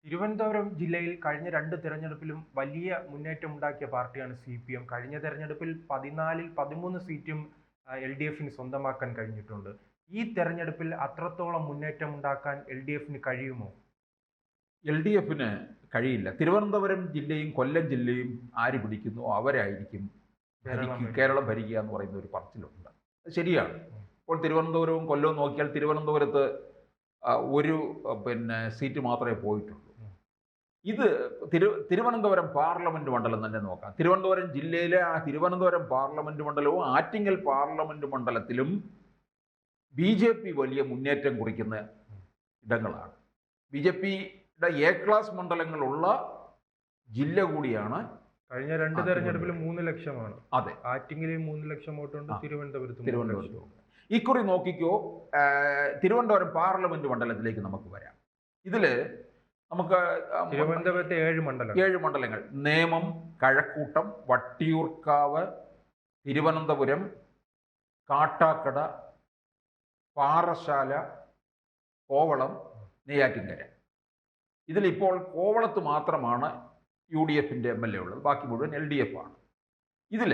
തിരുവനന്തപുരം ജില്ലയിൽ കഴിഞ്ഞ 2 തെരഞ്ഞെടുപ്പിലും വലിയ മുന്നേറ്റമുണ്ടാക്കിയ പാർട്ടിയാണ് CPM. കഴിഞ്ഞ തെരഞ്ഞെടുപ്പിൽ 14-ൽ 13 സീറ്റും LDFന് സ്വന്തമാക്കാൻ കഴിഞ്ഞിട്ടുണ്ട്. ഈ തെരഞ്ഞെടുപ്പിൽ അത്രത്തോളം മുന്നേറ്റമുണ്ടാക്കാൻ LDFന് കഴിയുമോ? LDFന് കഴിയില്ല. തിരുവനന്തപുരം ജില്ലയും കൊല്ലം ജില്ലയും ആര് പിടിക്കുന്നോ അവരായിരിക്കും കേരളം ഭരിക്കുക എന്ന് പറയുന്ന ഒരു പറച്ചിലുണ്ട്. അത് ശരിയാണ്. ഇപ്പോൾ തിരുവനന്തപുരവും കൊല്ലവും നോക്കിയാൽ തിരുവനന്തപുരത്ത് ഒരു സീറ്റ് മാത്രമേ പോയിട്ടുള്ളൂ. ഇത് തിരുവനന്തപുരം പാർലമെന്റ് മണ്ഡലം തന്നെ നോക്കാം. തിരുവനന്തപുരം ജില്ലയിലെ ആ തിരുവനന്തപുരം പാർലമെന്റ് മണ്ഡലവും ആറ്റിങ്ങൽ പാർലമെന്റ് മണ്ഡലത്തിലും BJP വലിയ മുന്നേറ്റം കുറിക്കുന്ന ഇടങ്ങളാണ്. BJPയുടെ A ക്ലാസ് മണ്ഡലങ്ങളുള്ള ജില്ല കൂടിയാണ്. കഴിഞ്ഞ 2 തെരഞ്ഞെടുപ്പിൽ 3 ലക്ഷമാണ്. അതെ, ആറ്റിങ്ങലിൽ 3 ലക്ഷം വോട്ടുണ്ട്, തിരുവനന്തപുരത്ത്. ഇക്കുറി നോക്കിക്കോ, തിരുവനന്തപുരം പാർലമെന്റ് മണ്ഡലത്തിലേക്ക് നമുക്ക് വരാം. ഇതില് നമുക്ക് തിരുവനന്തപുരത്തെ 7 മണ്ഡലങ്ങൾ: നേമം, കഴക്കൂട്ടം, വട്ടിയൂർക്കാവ്, തിരുവനന്തപുരം, കാട്ടാക്കട, പാറശാല, കോവളം, നെയ്യാറ്റിൻകര. ഇതിലിപ്പോൾ കോവളത്ത് മാത്രമാണ് UDFന്റെ MLA ഉള്ളത്, ബാക്കി മുഴുവൻ LDF ആണ്. ഇതിൽ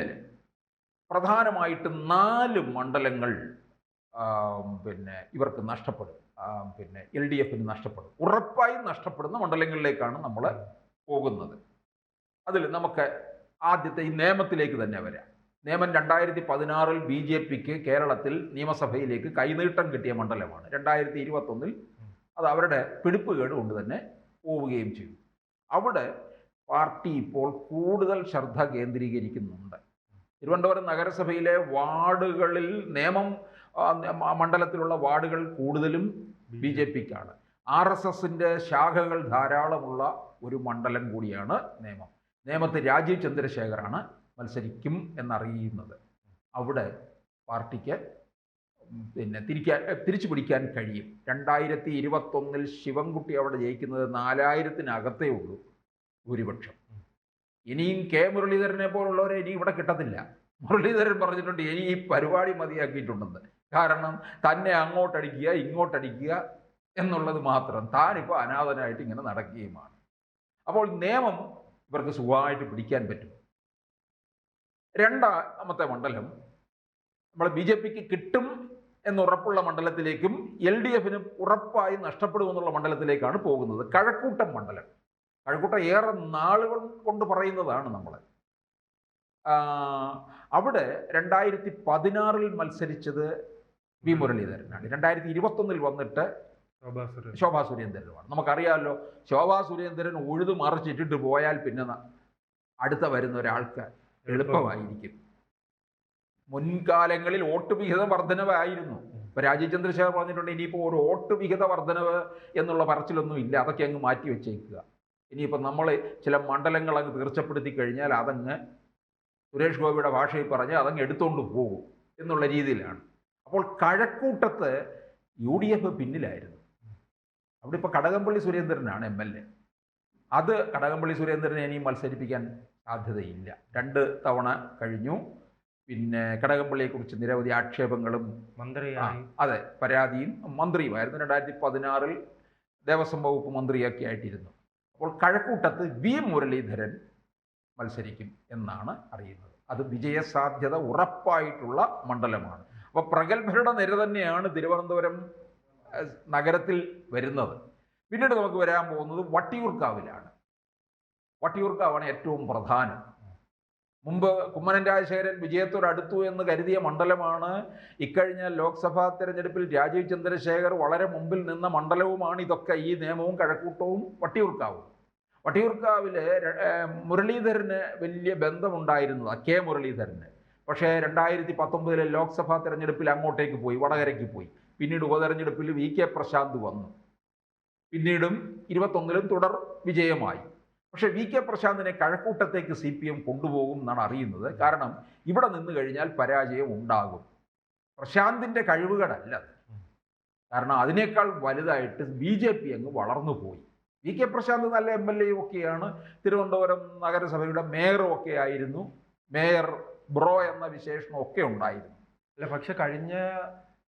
പ്രധാനമായിട്ട് 4 മണ്ഡലങ്ങൾ ഇവർക്ക് നഷ്ടപ്പെടും, LDFന് നഷ്ടപ്പെടും. ഉറപ്പായും നഷ്ടപ്പെടുന്ന മണ്ഡലങ്ങളിലേക്കാണ് നമ്മൾ പോകുന്നത്. അതിൽ നമുക്ക് ആദ്യത്തെ ഈ നേമത്തിലേക്ക് തന്നെ വരാം. നേമം 2016-ൽ BJPക്ക് കേരളത്തിൽ നിയമസഭയിലേക്ക് കൈനീട്ടം കിട്ടിയ മണ്ഡലമാണ്. 2021-ൽ അത് അവരുടെ പിടിപ്പുകേട് കൊണ്ട് തന്നെ പോവുകയും ചെയ്തു. അവിടെ പാർട്ടി ഇപ്പോൾ കൂടുതൽ ശ്രദ്ധ കേന്ദ്രീകരിക്കുന്നുണ്ട്. തിരുവനന്തപുരം നഗരസഭയിലെ വാർഡുകളിൽ നേമം മണ്ഡലത്തിലുള്ള വാർഡുകൾ കൂടുതലും BJPക്കാണ്. RSSന്റെ ശാഖകൾ ധാരാളമുള്ള ഒരു മണ്ഡലം കൂടിയാണ് നേമം. നേമത്ത് രാജീവ് ചന്ദ്രശേഖറാണ് മത്സരിക്കും എന്നറിയുന്നത്. അവിടെ പാർട്ടിക്ക് തിരിച്ചു പിടിക്കാൻ കഴിയും. 2021-ൽ ശിവൻകുട്ടി അവിടെ ജയിക്കുന്നത് 4000-നകത്തേ ഉള്ളൂ ഭൂരിപക്ഷം. ഇനിയും മുരളീധരനെ പോലുള്ളവരെ ഇനി ഇവിടെ കിട്ടത്തില്ല. മുരളീധരൻ പറഞ്ഞിട്ടുണ്ട് ഇനി ഈ പരിപാടി മതിയാക്കിയിട്ടുണ്ടെന്ന്. കാരണം തന്നെ അങ്ങോട്ടടിക്കുക ഇങ്ങോട്ടടിക്കുക എന്നുള്ളത് മാത്രം, താനിപ്പോൾ അനാഥനായിട്ട് ഇങ്ങനെ നടക്കുകയുമാണ്. അപ്പോൾ നിയമം ഇവർക്ക് സുഖമായിട്ട് പിടിക്കാൻ പറ്റും. രണ്ടാമത്തെ മണ്ഡലം നമ്മൾ BJPക്ക് കിട്ടും എന്നുറപ്പുള്ള മണ്ഡലത്തിലേക്കും LDFന് ഉറപ്പായും നഷ്ടപ്പെടുമെന്നുള്ള മണ്ഡലത്തിലേക്കാണ് പോകുന്നത്. കഴക്കൂട്ടം മണ്ഡലം. കഴക്കൂട്ടം ഏറെ നാളുകൾ കൊണ്ട് പറയുന്നതാണ് നമ്മൾ. അവിടെ 2016-ൽ മത്സരിച്ചത് V മുരളീധരനാണ്. 2021-ൽ വന്നിട്ട് ശോഭാ സുരേന്ദ്രനുമാണ്. നമുക്കറിയാമല്ലോ, ശോഭാ സുരേന്ദ്രൻ ഉഴുതു മറിച്ചിട്ടിട്ട് പോയാൽ പിന്നെ അടുത്ത വരുന്ന ഒരാൾക്ക് എളുപ്പമായിരിക്കും. മുൻകാലങ്ങളിൽ വോട്ട് വിഹിത വർധനവായിരുന്നു. ഇപ്പൊ രാജീവ് ചന്ദ്രശേഖർ പറഞ്ഞിട്ടുണ്ട് ഇനിയിപ്പോൾ ഒരു വോട്ട് വിഹിത വർധനവ് എന്നുള്ള പറച്ചിലൊന്നും ഇല്ല, അതൊക്കെ അങ്ങ് മാറ്റി വെച്ചേക്കുക. ഇനിയിപ്പോൾ നമ്മൾ ചില മണ്ഡലങ്ങൾ അങ്ങ് തീർച്ചപ്പെടുത്തി കഴിഞ്ഞാൽ അതങ്ങ് സുരേഷ് ഗോപിയുടെ ഭാഷയിൽ പറഞ്ഞ് അതങ്ങ് എടുത്തുകൊണ്ട് പോകും എന്നുള്ള രീതിയിലാണ്. അപ്പോൾ കഴക്കൂട്ടത്ത് UDF പിന്നിലായിരുന്നു. അവിടെ ഇപ്പോൾ കടകംപള്ളി സുരേന്ദ്രനാണ് MLA. അത് കടകംപള്ളി സുരേന്ദ്രനെ ഇനിയും മത്സരിപ്പിക്കാൻ സാധ്യതയില്ല. 2 തവണ കഴിഞ്ഞു. പിന്നെ കടകംപള്ളിയെക്കുറിച്ച് നിരവധി ആക്ഷേപങ്ങളും അതെ പരാതിയും മന്ത്രിയുമായിരുന്നു. 2016-ൽ ദേവസ്വം വകുപ്പ് മന്ത്രിയൊക്കെ ആയിട്ടിരുന്നു. അപ്പോൾ കഴക്കൂട്ടത്ത് V മുരളീധരൻ മത്സരിക്കും എന്നാണ് അറിയുന്നത്. അത് വിജയസാധ്യത ഉറപ്പായിട്ടുള്ള മണ്ഡലമാണ്. അപ്പോൾ പ്രഗത്ഭരുടെ നിര തന്നെയാണ് തിരുവനന്തപുരം നഗരത്തിൽ വരുന്നത്. പിന്നീട് നമുക്ക് വരാൻ പോകുന്നത് വട്ടിയൂർക്കാവിലാണ്. വട്ടിയൂർക്കാവാണ് ഏറ്റവും പ്രധാനം. മുമ്പ് കുമ്മനം രാജശേഖരൻ വിജയത്തോടടുത്തു എന്ന് കരുതിയ മണ്ഡലമാണ്. ഇക്കഴിഞ്ഞ ലോക്സഭാ തെരഞ്ഞെടുപ്പിൽ രാജീവ് ചന്ദ്രശേഖർ വളരെ മുമ്പിൽ നിന്ന മണ്ഡലവുമാണ് ഇതൊക്കെ, ഈ നേമവും കഴക്കൂട്ടവും വട്ടിയൂർക്കാവും. വട്ടിയൂർക്കാവില് മുരളീധരന് വലിയ ബന്ധമുണ്ടായിരുന്നത് മുരളീധരന്. പക്ഷേ 2019-ലെ ലോക്സഭാ തെരഞ്ഞെടുപ്പിൽ അങ്ങോട്ടേക്ക് പോയി, വടകരയ്ക്ക് പോയി. പിന്നീട് ഉപതെരഞ്ഞെടുപ്പിൽ VK പ്രശാന്ത് വന്നു. പിന്നീടും 21-ലും തുടർ വിജയമായി. പക്ഷേ VK പ്രശാന്തിനെ കഴക്കൂട്ടത്തേക്ക് CPM കൊണ്ടുപോകും എന്നാണ് അറിയുന്നത്. കാരണം ഇവിടെ നിന്ന് കഴിഞ്ഞാൽ പരാജയം ഉണ്ടാകും. പ്രശാന്തിൻ്റെ കഴിവുകളല്ല, കാരണം അതിനേക്കാൾ വലുതായിട്ട് BJP അങ്ങ് വളർന്നു പോയി. VK പ്രശാന്ത് നല്ല MLA ഒക്കെയാണ്. തിരുവനന്തപുരം നഗരസഭയുടെ മേയറും ഒക്കെ ആയിരുന്നു. മേയർ ബ്രോ എന്ന വിശേഷണം ഒക്കെ ഉണ്ടായിരുന്നു. അല്ല, പക്ഷെ കഴിഞ്ഞ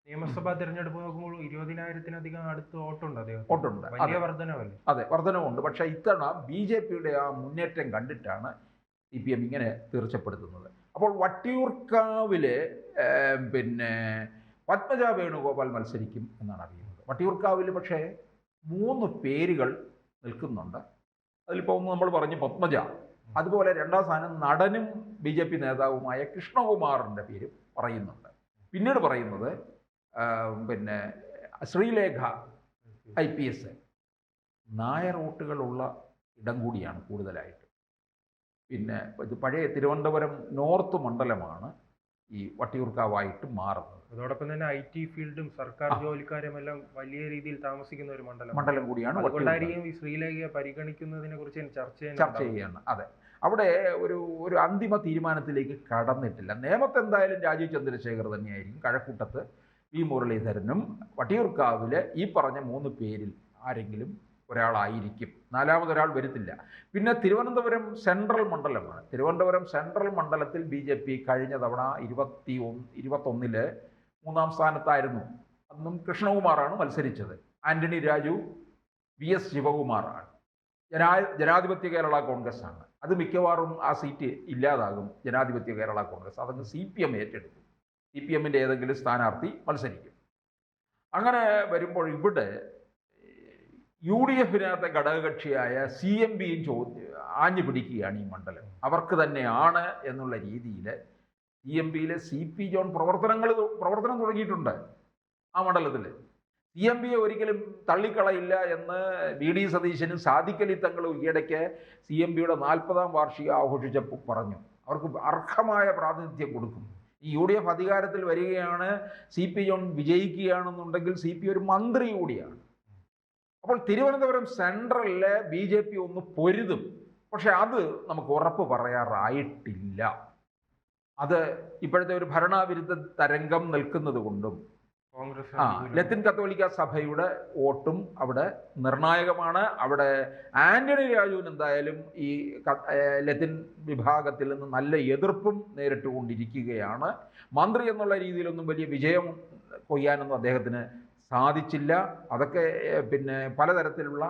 നിയമസഭാ തെരഞ്ഞെടുപ്പ് നോക്കുമ്പോൾ 20,000-ലധികം അടുത്ത് വോട്ടുണ്ട് അദ്ദേഹം. വോട്ടുണ്ട്. വലിയ വർധനവല്ലേ? അതെ, വർധനവുണ്ട്. പക്ഷേ ഇത്തവണ BJP-യുടെ ആ മുന്നേറ്റം കണ്ടിട്ടാണ് CPM ഇങ്ങനെ തീർച്ചപ്പെടുത്തുന്നത്. അപ്പോൾ വട്ടിയൂർക്കാവിലെ പിന്നെ പത്മജ വേണുഗോപാൽ മത്സരിക്കും എന്നാണ് അറിയുന്നത്. വട്ടിയൂർക്കാവിൽ പക്ഷേ 3 പേരുകൾ നിൽക്കുന്നുണ്ട്. അതിലിപ്പോൾ ഒന്ന് നമ്മൾ പറഞ്ഞു പത്മജ, അതുപോലെ രണ്ടാം സ്ഥാനം നടനും BJP നേതാവുമായ കൃഷ്ണകുമാറിൻ്റെ പേര് പറയുന്നുണ്ട്. പിന്നീട് പറയുന്നത് പിന്നെ ശ്രീലേഖ IPS, നായർ വോട്ടുകളുള്ള ഇടം കൂടിയാണ് കൂടുതലായിട്ട്. പിന്നെ ഇത് പഴയ തിരുവനന്തപുരം നോർത്ത് മണ്ഡലമാണ് ഈ വട്ടിയൂർക്കാവായിട്ട് മാറുന്നത്. അതോടൊപ്പം തന്നെ IT ഫീൽഡും സർക്കാർ ജോലിക്കാരും എല്ലാം വലിയ രീതിയിൽ താമസിക്കുന്ന ഒരു മണ്ഡലം കൂടിയാണ്. അതുകൊണ്ടായിരിക്കും ഈ ശ്രീലേഖയെ പരിഗണിക്കുന്നതിനെ കുറിച്ച് ചർച്ച ചെയ്യാണ്. അതെ, അവിടെ ഒരു അന്തിമ തീരുമാനത്തിലേക്ക് കടന്നിട്ടില്ല. നേമത്ത് എന്തായാലും രാജീവ് ചന്ദ്രശേഖർ തന്നെയായിരിക്കും. കഴക്കൂട്ടത്ത് V മുരളീധരനും വട്ടിയൂർക്കാവിലെ ഈ പറഞ്ഞ 3 പേരിൽ ആരെങ്കിലും ഒരാളായിരിക്കും. നാലാമതൊരാൾ വരുത്തില്ല. പിന്നെ തിരുവനന്തപുരം സെൻട്രൽ മണ്ഡലമാണ്. തിരുവനന്തപുരം സെൻട്രൽ മണ്ഡലത്തിൽ BJP കഴിഞ്ഞ തവണ 21-ല് 3-ാം സ്ഥാനത്തായിരുന്നു. അന്നും കൃഷ്ണകുമാറാണ് മത്സരിച്ചത്. ആന്റണി രാജു, VS ശിവകുമാറാണ്. ജനാധിപത്യ കേരള കോൺഗ്രസ് ആണ്. അത് മിക്കവാറും ആ സീറ്റ് ഇല്ലാതാകും. ജനാധിപത്യ കേരള കോൺഗ്രസ് അതങ്ങ് CPM ഏറ്റെടുക്കും. CPM-ൻ്റെ ഏതെങ്കിലും സ്ഥാനാർത്ഥി മത്സരിക്കും. അങ്ങനെ വരുമ്പോൾ ഇവിടെ UDF-നകത്തെ ഘടകകക്ഷിയായ CMB-യും ആഞ്ഞു പിടിക്കുകയാണ് ഈ മണ്ഡലം. അവർക്ക് തന്നെയാണ് എന്നുള്ള രീതിയിൽ CMB-യിലെ CP ജോൺ പ്രവർത്തനം തുടങ്ങിയിട്ടുണ്ട് ആ മണ്ഡലത്തിൽ. CMB-യെ ഒരിക്കലും തള്ളിക്കളയില്ല എന്ന് VD സതീശനും സാദിഖ് അലി തങ്ങളും ഈയിടയ്ക്ക് CMB-യുടെ 40-ാം വാർഷികം ആഘോഷിച്ചപ്പോൾ പറഞ്ഞു അവർക്ക് അർഹമായ പ്രാതിനിധ്യം കൊടുക്കും. ഈ UDF അധികാരത്തിൽ വരികയാണ്, CP ജോൺ വിജയിക്കുകയാണെന്നുണ്ടെങ്കിൽ CP ഒരു മന്ത്രി കൂടിയാണ്. അപ്പോൾ തിരുവനന്തപുരം സെൻട്രലിലെ BJP ഒന്ന് പൊരുതും. പക്ഷെ അത് നമുക്ക് ഉറപ്പ് പറയാറായിട്ടില്ല. അത് ഇപ്പോഴത്തെ ഒരു ഭരണവിരുദ്ധ തരംഗം നിൽക്കുന്നത് കൊണ്ടും ലത്തീൻ കത്തോലിക്ക സഭയുടെ വോട്ടും അവിടെ നിർണായകമാണ്. അവിടെ ആന്റണി രാജുവിന് എന്തായാലും ഈ ലത്തീൻ വിഭാഗത്തിൽ നിന്ന് നല്ല എതിർപ്പും നേരിട്ടുകൊണ്ടിരിക്കുകയാണ്. മന്ത്രി എന്നുള്ള രീതിയിലൊന്നും വലിയ വിജയം കൊയ്യാനൊന്നും അദ്ദേഹത്തിന് സാധിച്ചില്ല. അതൊക്കെ പിന്നെ പലതരത്തിലുള്ള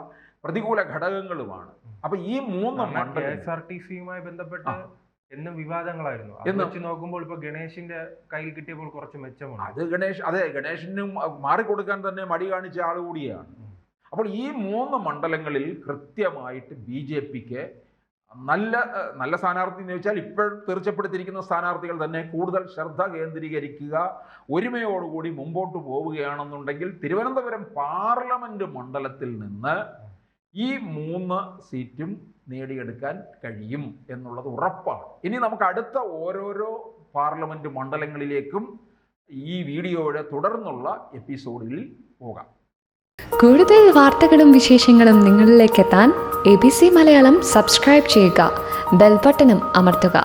പ്രതികൂല ഘടകങ്ങളുമാണ്. അപ്പൊ ഈ 3 മണ്ഡലം KSRTC-യുമായി ബന്ധപ്പെട്ട് എന്നും വിവാദങ്ങളായിരുന്നു. അത് വെച്ച് നോക്കുമ്പോൾ ഇപ്പൊ ഗണേഷിന്റെ കയ്യിൽ കിട്ടിയപ്പോൾ കുറച്ച് മെച്ചമാണ്. അത് ഗണേഷിനും മാറിക്കൊടുക്കാൻ തന്നെ മടി കാണിച്ച ആൾ കൂടിയാണ്. അപ്പോൾ ഈ 3 മണ്ഡലങ്ങളിൽ കൃത്യമായിട്ട് BJP-ക്ക് നല്ല സ്ഥാനാർത്ഥി എന്ന് ചോദിച്ചാൽ ഇപ്പോൾ തീർച്ചപ്പെടുത്തിയിരിക്കുന്ന സ്ഥാനാർത്ഥികൾ തന്നെ കൂടുതൽ ശ്രദ്ധ കേന്ദ്രീകരിക്കുക, ഒരുമയോടുകൂടി മുമ്പോട്ട് പോവുകയാണെന്നുണ്ടെങ്കിൽ തിരുവനന്തപുരം പാർലമെന്റ് മണ്ഡലത്തിൽ നിന്ന് ഈ 3 സീറ്റും നേടിയെടുക്കാൻ കഴിയും എന്നുള്ളത് ഉറപ്പാണ്. ഇനി നമുക്ക് അടുത്ത ഓരോരോ പാർലമെന്റ് മണ്ഡലങ്ങളിലേക്കും ഈ വീഡിയോയുടെ തുടർന്നുള്ള എപ്പിസോഡിൽ പോകാം. കൂടുതൽ വാർത്തകളും വിശേഷങ്ങളും നിങ്ങളിലേക്ക് എത്താൻ ABC മലയാളം സബ്സ്ക്രൈബ് ചെയ്യുക, ബെൽ ബട്ടണും അമർത്തുക.